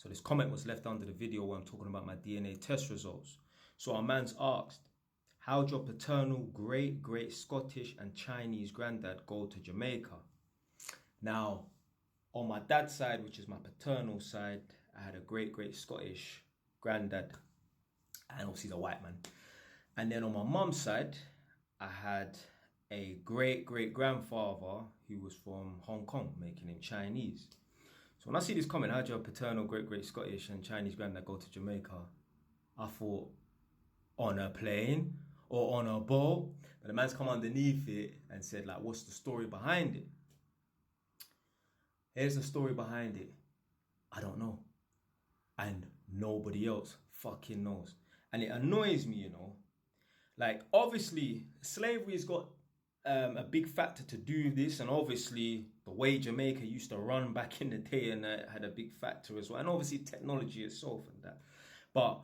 So this comment was left under the video where I'm talking about my DNA test results. So our man's asked, how'd your paternal great Scottish and Chinese granddad go to Jamaica? Now, on my dad's side, which is my paternal side, I had a great Scottish granddad, and obviously he's a white man. And then on my mum's side, I had a great grandfather who was from Hong Kong, making him Chinese. So when I see this comment, how'd your paternal great Scottish and Chinese granddad go to Jamaica? I thought, on a plane or on a boat. But the man's come underneath it and said, like, what's the story behind it? Here's the story behind it. I don't know. And nobody else fucking knows. And it annoys me, you know. Like, obviously, slavery's got a big factor to do with this. And obviously, the way Jamaica used to run back in the day and that had a big factor as well. And obviously, technology itself and that. But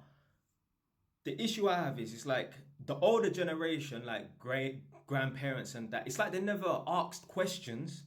the issue I have is, it's like the older generation, like great grandparents and that, it's like they never asked questions,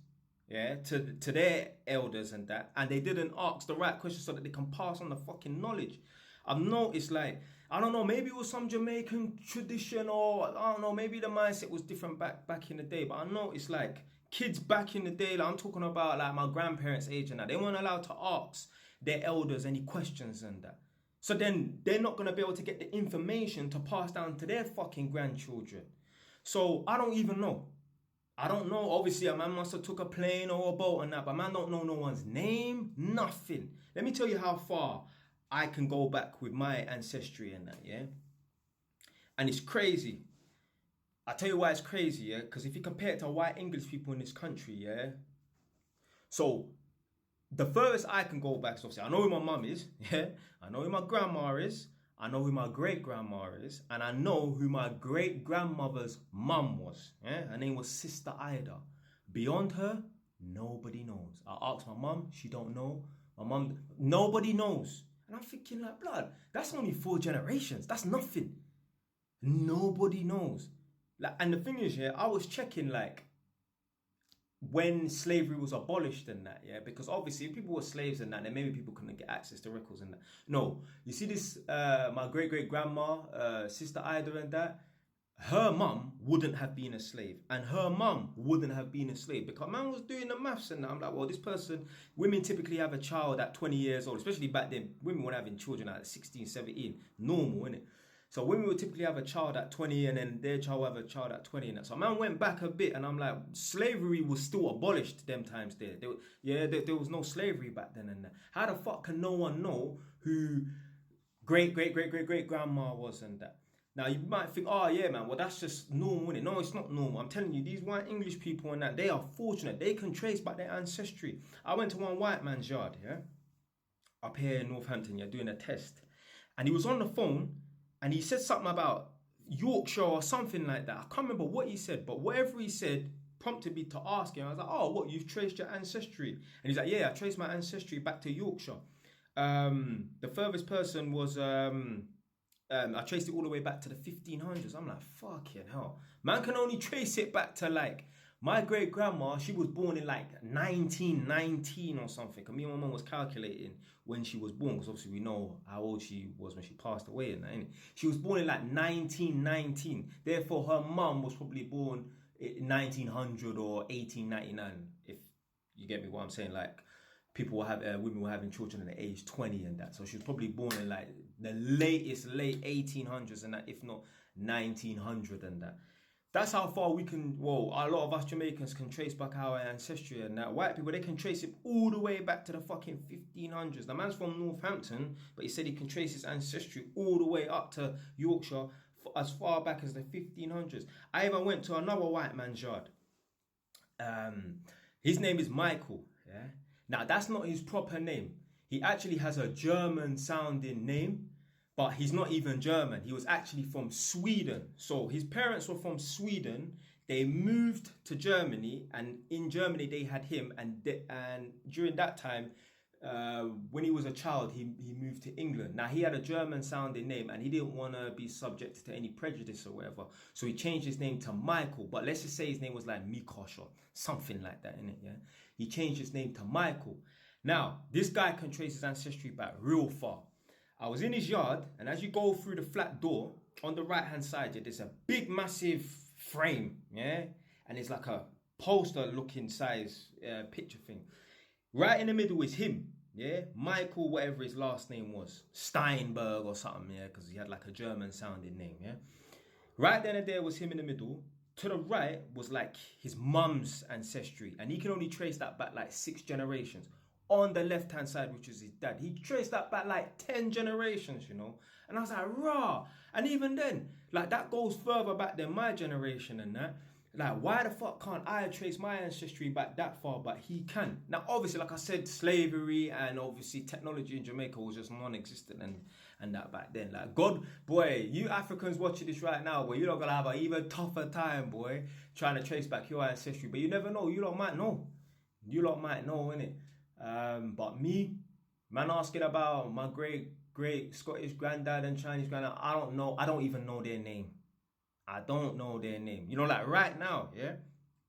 to their elders and that, and they didn't ask the right questions so that they can pass on the fucking knowledge. I've noticed, like, I don't know, maybe it was some Jamaican tradition, or I don't know, maybe the mindset was different back in the day, but I noticed, like, kids back in the day, like I'm talking about like my grandparents' age and that, they weren't allowed to ask their elders any questions and that. So then they're not going to be able to get the information to pass down to their fucking grandchildren. So I don't even know. I don't know. Obviously, a man must have took a plane or a boat and that, but man don't know no one's name, nothing. Let me tell you how far I can go back with my ancestry and that, yeah? And it's crazy. I tell you why it's crazy, yeah? Because if you compare it to white English people in this country, yeah? So the furthest I can go back is, obviously, I know who my mum is, yeah? I know who my grandma is. I know who my great-grandma is. And I know who my great-grandmother's mum was, yeah? Her name was Sister Ida. Beyond her, nobody knows. I asked my mum, she don't know. My mum, nobody knows. And I'm thinking, like, blood, that's only 4 generations. That's nothing. Nobody knows. Like, and the thing is, yeah, I was checking, like, when slavery was abolished and that, yeah, because obviously if people were slaves and that, then maybe people couldn't get access to records and that. No, you see this, my great-grandma, Sister Ida and that, her mum wouldn't have been a slave, and her mum wouldn't have been a slave, because man was doing the maths and that. I'm like, well, this person, women typically have a child at 20 years old, especially back then. Women weren't having children at 16, 17, normal, innit? So women would typically have a child at 20, and then their child would have a child at 20 and that. So man went back a bit, and I'm like, slavery was still abolished them times there. There was no slavery back then and that. How the fuck can no one know who great grandma was and that? Now you might think, oh yeah, man, well that's just normal, innit? No, it's not normal. I'm telling you, these white English people and that, they are fortunate. They can trace back their ancestry. I went to one white man's yard, yeah, up here in Northampton, yeah, doing a test, and he was on the phone. And he said something about Yorkshire or something like that. I can't remember what he said, but whatever he said prompted me to ask him. I was like, oh, what, you've traced your ancestry? And he's like, yeah, I traced my ancestry back to Yorkshire. The furthest person was, I traced it all the way back to the 1500s. I'm like, fucking hell. Man can only trace it back to, like, my great-grandma, she was born in like 1919 or something. And me and my mum was calculating when she was born, because obviously we know how old she was when she passed away. And that, innit? She was born in like 1919. Therefore, her mum was probably born in 1900 or 1899, if you get me what I'm saying. Like, people will have, women were having children at the age 20 and that. So she was probably born in like the late 1800s and that, if not 1900 and that. That's how far we can, well, a lot of us Jamaicans can trace back our ancestry and that. White people, they can trace it all the way back to the fucking 1500s. The man's from Northampton, but he said he can trace his ancestry all the way up to Yorkshire as far back as the 1500s. I even went to another white man's yard. His name is Michael, yeah? Now, that's not his proper name. He actually has a German-sounding name. But he's not even German. He was actually from Sweden. So his parents were from Sweden. They moved to Germany, and in Germany they had him. And during that time, when he was a child, he moved to England. Now he had a German-sounding name, and he didn't want to be subject to any prejudice or whatever. So he changed his name to Michael. But let's just say his name was like Mikosh or something like that, innit? Yeah. He changed his name to Michael. Now, this guy can trace his ancestry back real far. I was in his yard, and as you go through the flat door, on the right-hand side, there's a big, massive frame, yeah? And it's like a poster-looking size picture thing. Right in the middle is him, yeah? Michael, whatever his last name was. Steinberg or something, yeah? Because he had like a German-sounding name, yeah? Right then and there was him in the middle. To the right was like his mum's ancestry. And he can only trace that back like 6 generations. On the left-hand side, which is his dad, he traced that back like 10 generations, you know? And I was like, rah. And even then, like that goes further back than my generation and that. Like, why the fuck can't I trace my ancestry back that far, but he can? Now, obviously, like I said, slavery and obviously technology in Jamaica was just non-existent and that back then. Like, God, boy, you Africans watching this right now, boy, you're not gonna have an even tougher time, boy, trying to trace back your ancestry. But you never know. You lot might know. You lot might know, innit? But me, man, asking about my great Scottish granddad and Chinese granddad, I don't know. I don't even know their name. I don't know their name. You know, like right now, yeah,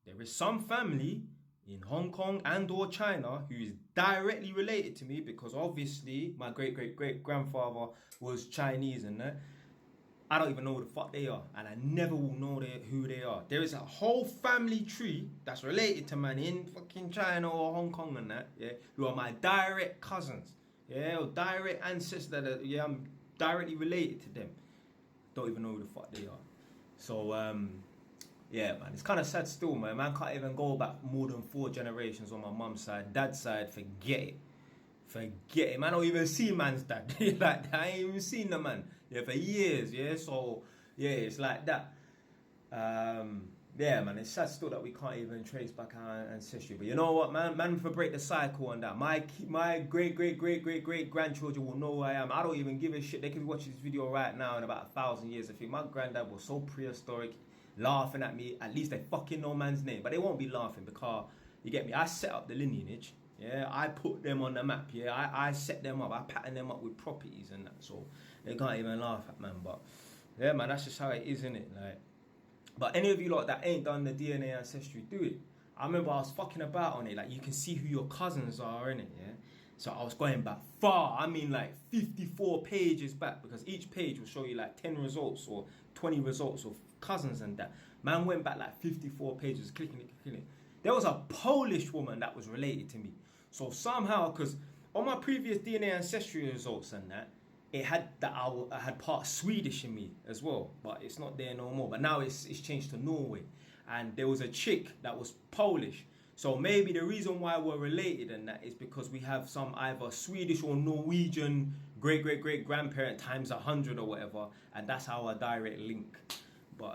there is some family in Hong Kong and or China who is directly related to me because obviously my great grandfather was Chinese and that. I don't even know who the fuck they are, and I never will know who they are. There is a whole family tree that's related to man in fucking China or Hong Kong and that, yeah, who are my direct cousins, yeah, or direct ancestors. Yeah, I'm directly related to them. Don't even know who the fuck they are. So, yeah, man, it's kind of sad still, man. Man can't even go back more than 4 generations on my mum's side. Dad's side, forget it. Forget it, man. I don't even see man's dad. Like, I ain't even seen the man, yeah, for years, yeah. So, yeah, it's like that. Yeah, man, it's sad still that we can't even trace back our ancestry. But you know what, man? Man, for break the cycle on that. My great grandchildren will know who I am. I don't even give a shit. They could be watching this video right now in about 1,000 years. I think my granddad was so prehistoric, laughing at me. At least they fucking know man's name. But they won't be laughing because, you get me, I set up the lineage. Yeah, I put them on the map. Yeah, I set them up. I pattern them up with properties and that. So they can't even laugh at man. But yeah, man, that's just how it is, isn't it? Like, but any of you lot that ain't done the DNA ancestry, do it. I remember I was fucking about on it. Like, you can see who your cousins are, innit? Yeah. So I was going back far. I mean, like 54 pages back because each page will show you like 10 results or 20 results of cousins and that. Man went back like 54 pages, clicking it. There was a Polish woman that was related to me. So somehow, because on my previous DNA ancestry results and that, it had that I had part Swedish in me as well, but it's not there no more. But now it's changed to Norway, and there was a chick that was Polish. So maybe the reason why we're related and that is because we have some either Swedish or Norwegian great grandparent times 100 or whatever, and that's our direct link. But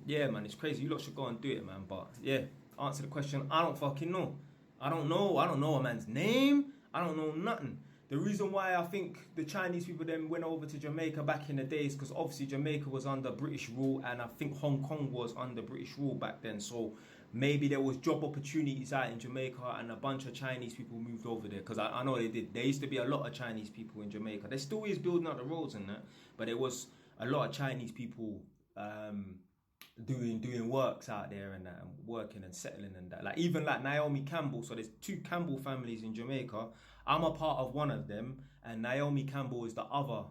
yeah, man, it's crazy. You lot should go and do it, man. But yeah, answer the question. I don't fucking know. I don't know a man's name. I don't know nothing. The reason why I think the Chinese people then went over to Jamaica back in the days, because obviously Jamaica was under British rule, and I think Hong Kong was under British rule back then. So maybe there was job opportunities out in Jamaica, and a bunch of Chinese people moved over there. Because I know they did. There used to be a lot of Chinese people in Jamaica. There still is building up the roads and that, but there was a lot of Chinese people doing works out there and that, and working and settling and that. Like even like Naomi Campbell. So there's 2 Campbell families in Jamaica. I'm a part of one of them, and Naomi Campbell is the other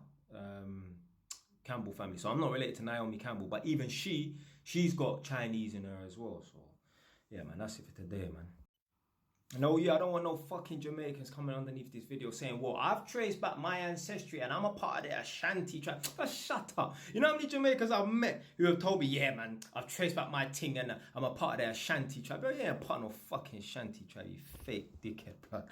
Campbell family. So I'm not related to Naomi Campbell, but even she's got Chinese in her as well. So yeah, man, that's it for today, man. No, yeah, I don't want no fucking Jamaicans coming underneath this video saying, well, I've traced back my ancestry and I'm a part of the Ashanti tribe. Shut up. You know how many Jamaicans I've met who have told me, yeah, man, I've traced back my thing and I'm a part of the Ashanti tribe. But yeah, I'm part of no fucking Ashanti tribe, you fake dickhead, blood.